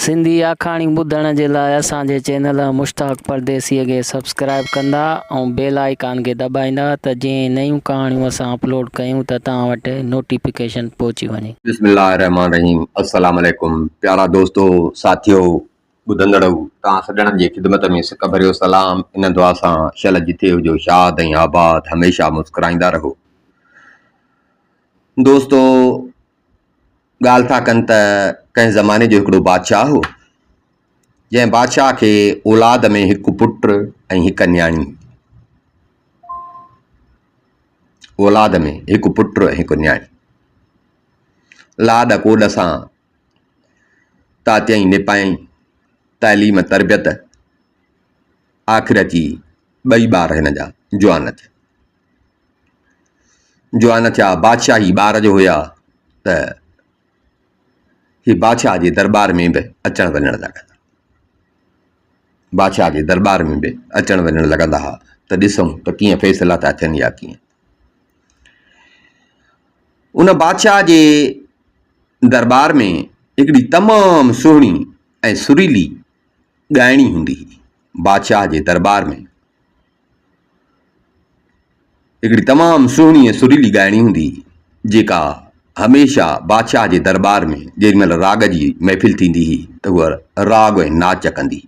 सिंधी आखाणी ॿुधण जे लाइ असांजे चैनल मुश्ताक परदेसीअ खे सब्सक्राइब कंदा ऐं बेल आइकन खे दॿाईंदा त जीअं नयूं कहाणियूं असां अपलोड कयूं त तव्हां वटि नोटिफिकेशन पहुची वञे। बिस्मिल्लाहिर्रहमानिर्रहीम। अस्सलाम वालेकुम प्यारा दोस्तो साथियो ॿुधंदड़ो तव्हां सॼणनि जी ख़िदमत में सिक भरियो सलाम। इन दुआ सां शल जिथे हुजो शाद ऐं आबाद हमेशह मुस्कुराईंदा रहो। दोस्तो ॻाल्हि था कनि त कंहिं ज़माने जो हिकिड़ो बादशाह हो जंहिं बादशाह खे औलाद में हिकु पुटु ऐं हिकु न्याणी। औलाद में हिकु पुटु ऐं हिकु न्याणी। लाॾ कोॾ सां तातियईं निपायईं तालीम तरबियत आख़िर अची ॿई ॿार हिन जा जुआन थिया। जुआन थिया बादशाही ॿार जो हुया त ही बादशाह जे दरबार में बि अचण वञण लॻंदा। बादशाह जे दरबार में बि अचण वञण लॻंदा हुआ त ॾिसूं त कीअं फ़ैसिला था थियनि या कीअं। उन बादशाह जे दरबार में हिकिड़ी तमामु सुहिणी ऐं सुरीली ॻाइणी हूंदी हुई। बादशाह जे दरबार में हिकिड़ी तमामु सुहिणी ऐं सुरीली ॻाइणी हूंदी हुई जेका हमेशह बादशाह जे दरबार में जेॾी महिल राग जी महफ़िल थींदी हुई त उहा राग ऐं नाच कंदी,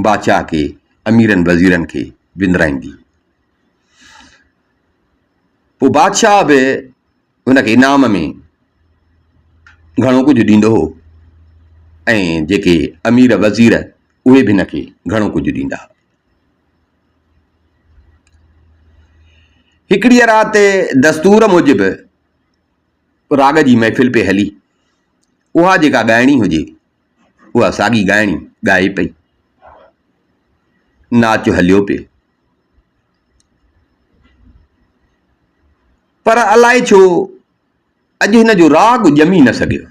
बादशाह खे अमीरनि वज़ीरनि खे विंदराईंदी। पोइ बादशाह बि हुनखे इनाम में घणो कुझु ॾींदो हो ऐं जेके अमीर वज़ीर उहे बि हिनखे घणो कुझु ॾींदा। हिकिड़ी राति दस्तूर मूजिबि राग जी महफ़िल पे हली। उहा जेका ॻाइणी हुजे उहा साॻी ॻाइणी ॻाए पई, नाच हलियो पियो। पर अलाए छो अॼु हिन जो राग ॼमी न सघियो।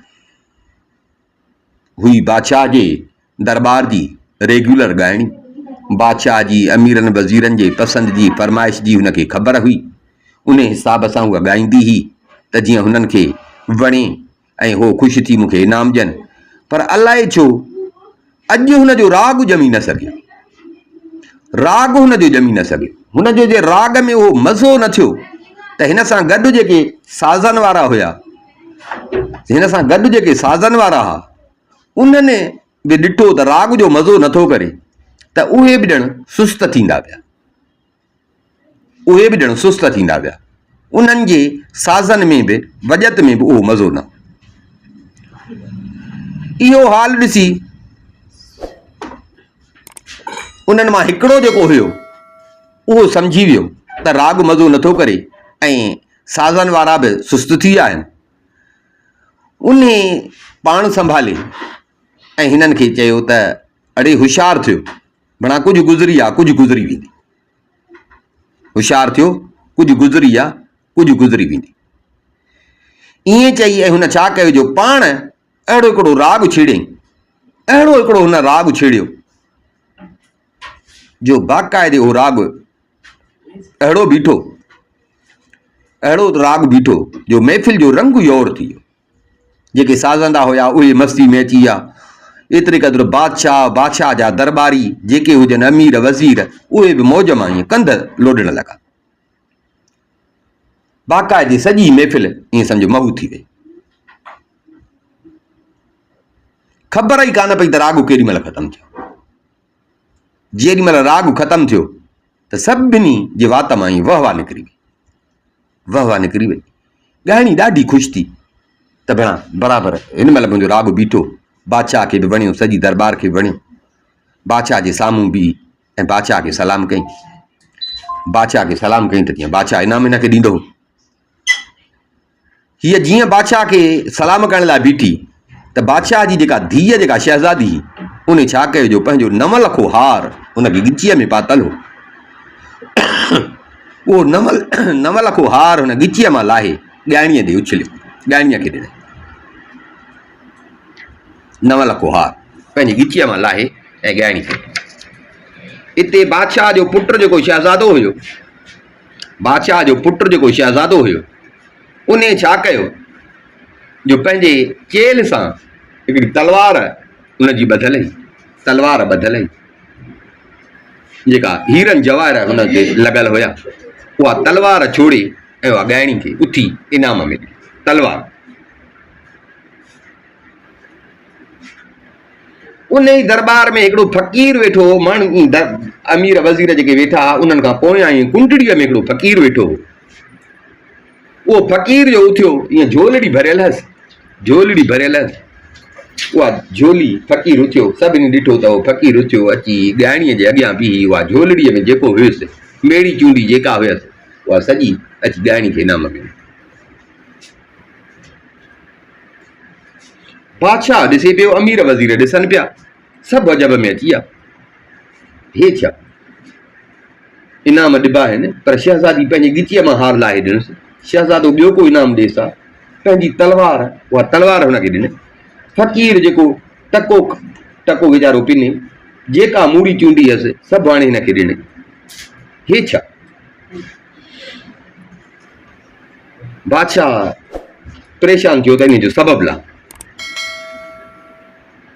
हुई बादशाह जे दरबार जी रेगुलर ॻाइणी। बादशाह जी अमीरनि वज़ीरनि जे पसंदि जी फरमाइश जी हुनखे ख़बर हुई। उन हिसाब सां उहा ॻाईंदी हुई त जीअं हुननि खे वणे ऐं हो ख़ुशि थी मूंखे इनाम ॾियनि। पर अलाए छो अॼु हुन जो राग ॼमी न सघियो। राग हुन जो ॼमी न सघियो। हुन जो जे राग में उहो मज़ो न थियो त हिन सां गॾु जेके साज़न वारा हुया, हिन सां गॾु जेके साज़न वारा हुआ, उन्हनि बि ॾिठो त राग जो मज़ो नथो करे त उहे बि ॼण सुस्त थींदा विया। उहे बि ॼण सुस्त थींदा विया। उन्हनि जे साज़न में बि वजत में बि उहो मज़ो न। इहो हाल ॾिसी उन्हनि मां हिकिड़ो जेको हुयो उहो सम्झी वियो त राग मज़ो नथो करे ऐं साज़न वारा बि सुस्त थी विया आहिनि। उन पाण संभाले ऐं हिननि खे चयो त अड़े होशियारु थियो, भला कुझु गुज़री आहे कुझु गुज़री वेंदी। होशियारु थियो, कुझु गुज़री आहे कुझु गुज़री वेंदी। ईअं चई ऐं हुन छा कयो जो पाण अहिड़ो हिकिड़ो राग छेड़ियईं, अहिड़ो हिकिड़ो हुन राग छेड़ियो जो बाक़ाइदे उहो राग अहिड़ो बीठो, अहिड़ो राग बीठो जो महफ़िल जो रंग ई और थी वियो। जेके साज़ंदा हुया उहे मस्ती में अची विया। एतिरे क़दुरु बादशाह जा दरबारी जेके हुजनि अमीर वज़ीर उहे बि मौज मां ईअं कंध लोॾण लॻा। बाक़ाइदे सॼी महफ़िल ईअं सम्झो महू थी वई। ख़बर ई कान पई त राग केॾी महिल ख़तमु थियो। जेॾी महिल राग ख़तमु थियो त सभिनी जे वात मां ईअं वहवा निकिरी वई, वहवा निकिरी वई। ॻाइणी ॾाढी ख़ुशि थी त भेणा बराबरि हिन महिल मुंहिंजो राग बीठो, बादशाह खे बि वणियो, सॼी दरबार खे वणियो। बादशाह जे साम्हूं बि ऐं बादशाह खे सलाम कई। बादशाह खे सलाम कई त जीअं बादशाह इनाम हिनखे ॾींदो। हीअ जीअं बादशाह खे सलाम करण लाइ बीठी त बादशाह जी जेका धीअ जेका शहज़ादी हुई उन छा कयो जो पंहिंजो 9 लखो हार हुनखे गिचीअ में पातल हो। उहो 9 लखो हार हुन गिचीअ मां लाहे ॻाइणीअ ॾे उछलियो, ॻाइणीअ खे ॾिनई। 9 लखो हार पंहिंजी गिचीअ मां लाहे ऐं ॻाइणी खे। हिते बादशाह जो पुटु जेको शहज़ादो हुयो, बादशाह जो पुटु जेको शहज़ादो हुयो, उन छा कयो जो पंहिंजे चेल सां हिकिड़ी तलवार हुनजी ॿधल हुई, तलवार ॿधल हुई, जेका हीरनि जवाहर हुन ते लॻल हुया, उहा तलवार छोड़े ऐं उहा ॻाइणी खे उथी इनाम में ॾिनी तलवार। उन ई दरबार में हिकिड़ो फ़क़ीर वेठो हो, माण्हू अमीर वज़ीर जेके वेठा हुआ उन्हनि खां पोयां ई कुंडड़ीअ में हिकिड़ो फ़क़ीर वेठो हो। उहो फ़क़ीर जो उथियो, ईअं झोलड़ी भरियल हुअसि, झोलड़ी भरियल हुअसि। उहा झोली फ़क़ीर उथियो, सभिनी ॾिठो त उहो फ़क़ीर उथियो, अची ॻाइणीअ जे अॻियां बीही, उहा झोलड़ीअ में जेको हुयुसि, मेड़ी चूंडी जेका हुयसि, उहा सॼी अची ॻाइणी खे इनाम में। बादशाह ॾिसे पियो, अमीर वज़ीर ॾिसनि पिया, सभु अजब में अची विया, हे छा इनाम ॾिबा आहिनि, पर शहज़ादी पंहिंजे ॻिचीअ मां हार लाहे ॾिनुसि। शहज़ादो ॿियो को इनाम ॾेसि हा, पंहिंजी तलवार, उहा तलवार हुनखे ॾिने। फ़क़ीर जेको टको टको वीचारो पिने, जेका मूड़ी चूंडी हुअसि, सभु हाणे हिनखे ॾिने। हे छा? बादशाह परेशान थियो त इन जो सबबु ला।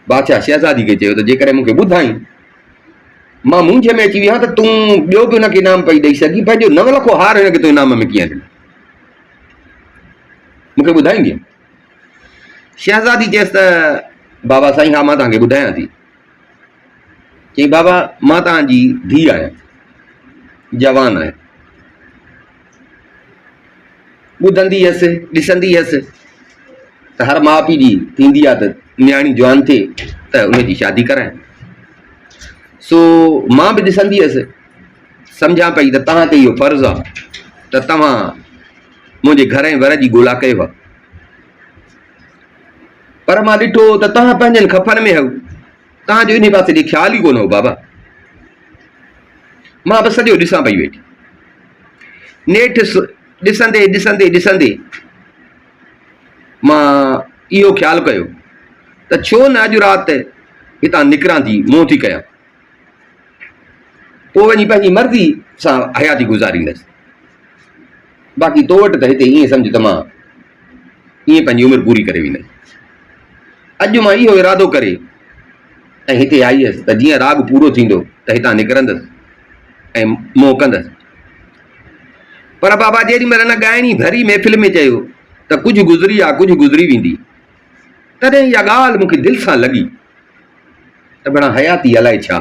बादशाह शहज़ादी खे चयो त जेकॾहिं मूंखे ॿुधाई, मां मुंझ में अची वियो आहियां त तूं ॿियो बि हुनखे इनाम पई ॾेई सघी, पंहिंजो 9 लखो हार हिनखे तूं इनाम में कीअं ॾिनो, मूंखे ॿुधाईंदी? शहज़ादी चयसि त बाबा साईं, हा मां तव्हांखे ॿुधायां थी। चई बाबा मां तव्हांजी धीउ आहियां, जवान आहियां, ॿुधंदी हुअसि, ॾिसंदी हुअसि त हर माउ पीउ जी थींदी आहे त न्याणी जवान थिए त उनजी शादी कराए। सो मां बि ॾिसंदी हुअसि, सम्झां पई त तव्हां ते इहो फ़र्ज़ु आहे त तव्हां मुंहिंजे घर ऐं वर जी ॻोल्हा कयो आहे, पर मां ॾिठो त तव्हां पंहिंजनि खपनि में आहियो, तव्हांजो इन पासे ॾे ख़्यालु ई कोन हो बाबा। मां बि सॼो ॾिसां पई वेठी, नेठि ॾिसंदे ॾिसंदे ॾिसंदे मां इहो ख़्यालु कयो त छो न अॼु राति हितां निकिरां थी, मुंहुं थी कयां, पोइ वञी पंहिंजी मर्ज़ी सां हयाती गुज़ारींदसि। बाक़ी तो वटि त हिते ईअं सम्झ त मां ईअं पंहिंजी उमिरि पूरी करे वेंदसि। अॼु मां इहो इरादो करे ऐं हिते आई हुअसि त जीअं राग पूरो थींदो त हितां निकिरंदसि ऐं मोकंदसि। पर बाबा जेॾी महिल न ॻाइणी भरी महफ़िल में चयो त कुझु गुज़री आहे, कुझु गुज़री वेंदी, तॾहिं इहा ॻाल्हि मूंखे दिलि सां लॻी त भला हयाती अलाए छा,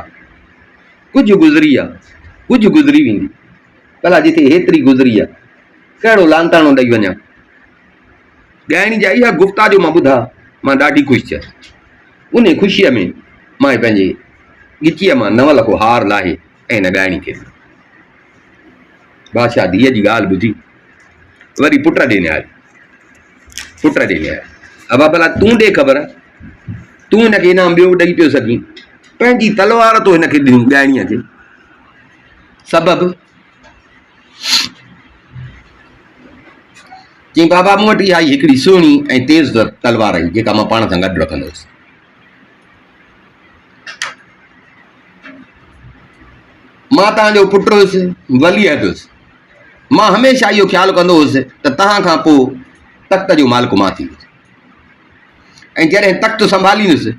कुझु गुज़री आहे, कुझु गुज़री वेंदी, भला जिते हेतिरी गुज़री आहे कहिड़ो लांताणो ॾेई वञा। ॻाइणी जा इहा गुफ़्ता जो मां ॿुधा, मां ॾाढी ख़ुशि थियसि। उन ख़ुशीअ में मां पंहिंजे ॻिचीअ मां 9 लखो हार लाहे ऐं हिन ॻाइणी खे। बादशाह धीअ जी ॻाल्हि ॿुधी वरी पुट ॾे आयो, पुट ॾे आयो, अबा भला तूं ॾे ख़बर, तूं हिनखे इनाम ॿियो ॾेई पियो सघीं, पंहिंजी तलवार तो हिनखे ॾिनी ॻाइणीअ खे। सबबु चई बाबा मूं वटि इहा हिकिड़ी सुहिणी ऐं तेज़ तलवार आई जेका मां पाण सां गॾु रखंदो हुउसि। मां तव्हांजो पुटु हुयुसि, वलियत हुयुसि, मां हमेशह इहो ख़्यालु कंदो हुउसि त तव्हां खां पोइ तख़्त जो मालिक मां थींदुसि, ऐं जॾहिं तख़्त संभालींदुसि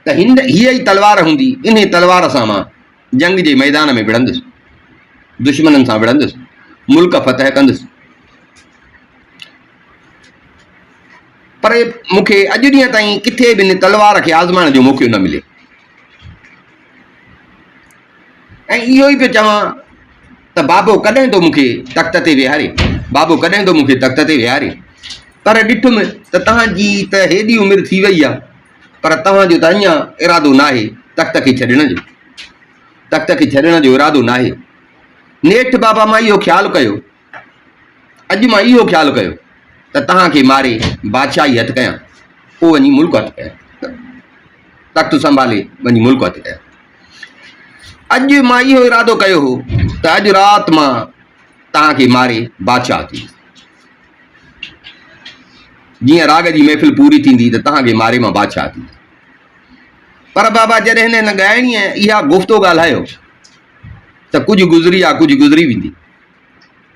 त हीअ ई तलवार हूंदी, इन तलवार सां मां जंग जे मैदान में विढ़ंदुसि, दुश्मननि सां विढ़ंदुसि, मुल्क फ़तह कंदुसि। पर मूंखे अॼु ॾींहं ताईं किथे बि इन तलवार खे आज़माइण जो मौक़ो न मिले, ऐं इहो ई पियो चवां त बाबो कॾहिं थो मूंखे तख़्त ते विहारे, बाबो कॾहिं थो मूंखे तख़्त ते विहारे। पर ॾिठुमि त तव्हांजी त हेॾी उमिरि थी वई आहे, पर तव्हांजो त अञा इरादो न आहे तख़्त खे छॾण जो, तख़्त खे छॾण जो इरादो न आहे। नेठि बाबा मां इहो ख़्यालु कयो, अॼु मां इहो ख़्यालु कयो त तव्हांखे मारे बादशाही हथु कयां, पोइ वञी मुल्क हथु कयां, तख़्त संभाले वञी मुल्क हथु कयां। अॼु मां इहो इरादो कयो हो त अॼु राति मां तव्हांखे मारे बादशाह थी, जीअं राग जी महफ़िल पूरी थींदी त तव्हांखे मारे मां बादशाह थी। पर बाबा जॾहिं हिन ॻाइणीअ इहा गुफ़्तो ॻाल्हायो त कुझु गुज़री आहे, कुझु गुज़री वेंदी,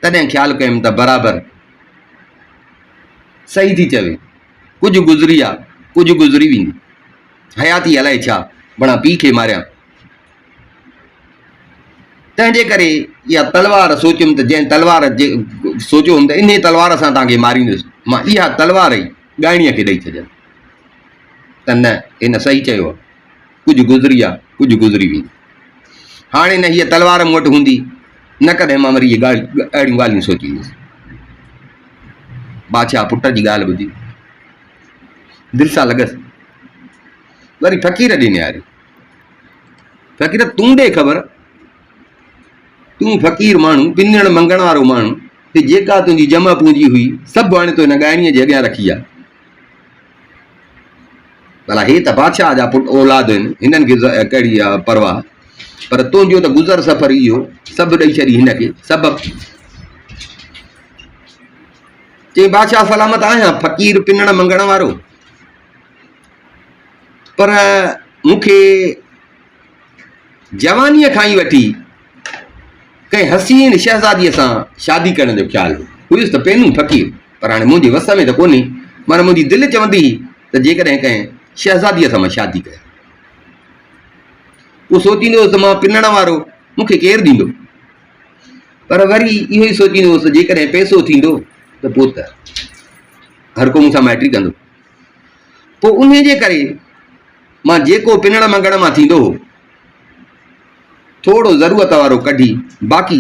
तॾहिं ख़्यालु कयुमि त बराबरि सही थी चवे, कुझु गुज़री आहे, कुझु गुज़री वेंदी, हयाती अलाए छा बणा पीउ खे मारियां। तंहिंजे करे इहा तलवार सोचियुमि त जंहिं तलवार जे सोचियो हुउमि त इन तलवार सां तव्हांखे मारींदुसि, मां इहा तलवार ई ॻाइणीअ खे ॾेई छॾियमि त न, हिन सही चयो आहे, कुझु गुज़री आहे, कुझु गुज़री वेंदी। हाणे न हीअ तलवार मूं वटि हूंदी न कॾहिं मां वरी इहे अहिड़ियूं ॻाल्हियूं सोचींदुसि। बादशाह पुट जी ॻाल्हि ॿुधी दिलि सां लॻसि। वरी फ़क़ीर ॾे निहारी, फ़क़ीर तूं ॾे ख़बर, तूं फ़क़ीर माण्हू, पिनण मंगण वारो माण्हू, कि जेका तुंहिंजी जमा पूंजी हुई सभु हाणे तो हिन ॻाइणीअ जे अॻियां रखी आहे। भला हे त बादशाह जा पुट औलाद आहिनि, हिननि खे कहिड़ी आहे परवाह, पर तुंहिंजो त गुज़र सफ़र इहो, सभु ॾेई छॾी हिनखे सबबु। चई बादशाह सलामत आहियां, फ़क़ीर पिनण मंगण वारो, पर मूंखे जवानीअ खां ई वठी कंहिं हसीन शहज़ादीअ सां शादी करण जो ख़्यालु हुयुसि त पहिरियों फ़क़ीर, पर हाणे मुंहिंजे वस में त कोन्हे। माना मुंहिंजी दिलि चवंदी हुई त जेकॾहिं कंहिं शहज़ादीअ सां मां शादी कयां, पोइ सोचींदो हुउसि त मां पिनण वारो मूंखे केरु ॾींदो, पर वरी इहो ई सोचींदो हुउसि जेकॾहिं पैसो थींदो त पोइ त हर को मूंसां माइटी कंदो। पोइ उन जे करे मां जेको पिनण मंगण मां थींदो हो थोरो ज़रूरत वारो कढी बाक़ी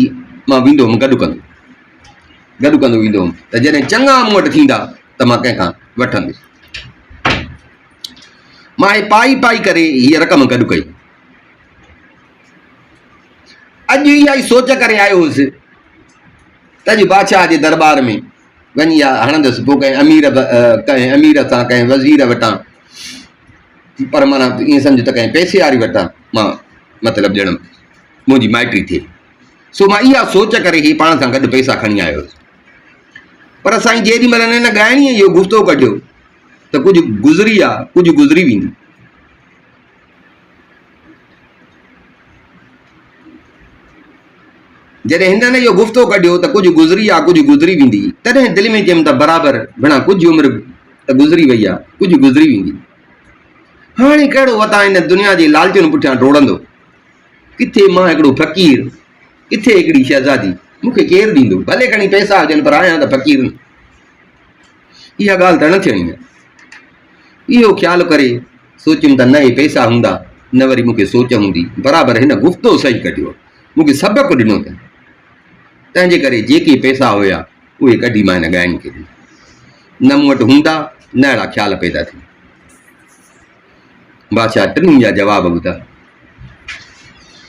मां वेंदो हुउमि गॾु कंदो वेंदो हुउमि, त जॾहिं चङा मूं वटि थींदा त मां कंहिंखां वठंदुसि। मां पाई करे हीअ रक़म गॾु कई। अॼु इहा ई सोच करे आयो हुउसि त अॼु बादशाह जे दरबार में वञी हणंदुसि, पोइ कंहिं अमीर सां कंहिं वज़ीर वटां, पर माना ईअं सम्झ त कंहिं पैसे वारी वटां मां मतिलबु ॼण मुंहिंजी माइटी थिए। सो मां इहा सोच करे ई पाण सां गॾु पैसा खणी आयो हुउसि। पर साईं जेॾी महिल हिन ॻाइणीअ इहो गुफ़्तो कढियो त कुझु गुज़री आहे, कुझु गुज़री वेंदी। जॾहिं हिन इहो गुफ़्तो कढियो त कुझु गुज़री आहे, कुझु गुज़री वेंदी, तॾहिं दिलि में चयमि त बराबरि भेणा कुझु उमिरि त गुज़री वई आहे, कुझु गुज़री वेंदी। हाणे कहिड़ो वतां हिन दुनिया जे लालचुनि पुठियां डोड़ंदो, किथे मां हिकिड़ो फ़क़ीर, किथे हिकिड़ी शहज़ादी, मूंखे केरु ॾींदो, भले खणी पैसा हुजनि पर आहियां त फ़क़ीर न। इहा ॻाल्हि त न थियणी आहे। इहो ख़्यालु करे सोचियुमि त न हे पैसा हूंदा न वरी मूंखे सोच हूंदी, बराबरि हिन गुफ़्तो सही कढियो, मूंखे सबक़ु ॾिनो अथनि। तंहिंजे करे जेके पैसा हुया उहे कढी मां हिन ॻाइणी खे ॾिना। न मूं वटि हूंदा न अहिड़ा ख़्याल पैदा थिया। बादशाह टिनिनि जा जवाब ॿुधा,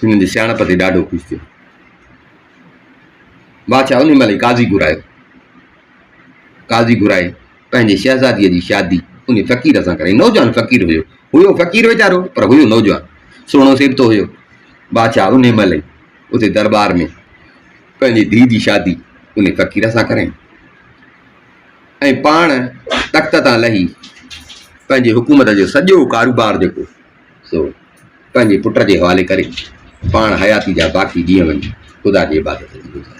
हिननि जी सियाणप ते ॾाढो ख़ुशि थियो। बादशाह उन महिल काज़ी घुराए पंहिंजे शहज़ादीअ जी शादी उन फ़क़ीर सां करे। नौजवान फ़क़ीर हुयो फ़क़ीर वीचारो, पर हुयो नौजवान, सुहिणो सेबतो हुयो। बादशाह उन महिल ई उते दरबार में पंहिंजी धीउ जी शादी उन फ़क़ीर सां करे ऐं पाण तख़्त तां लही पंहिंजे हुकूमत जो सॼो कारोबार जेको सो पंहिंजे पुट जे हवाले करे पाण हयाती जा बाक़ी ॾींहं वञी ख़ुदा जी इबादत में गुज़ारे।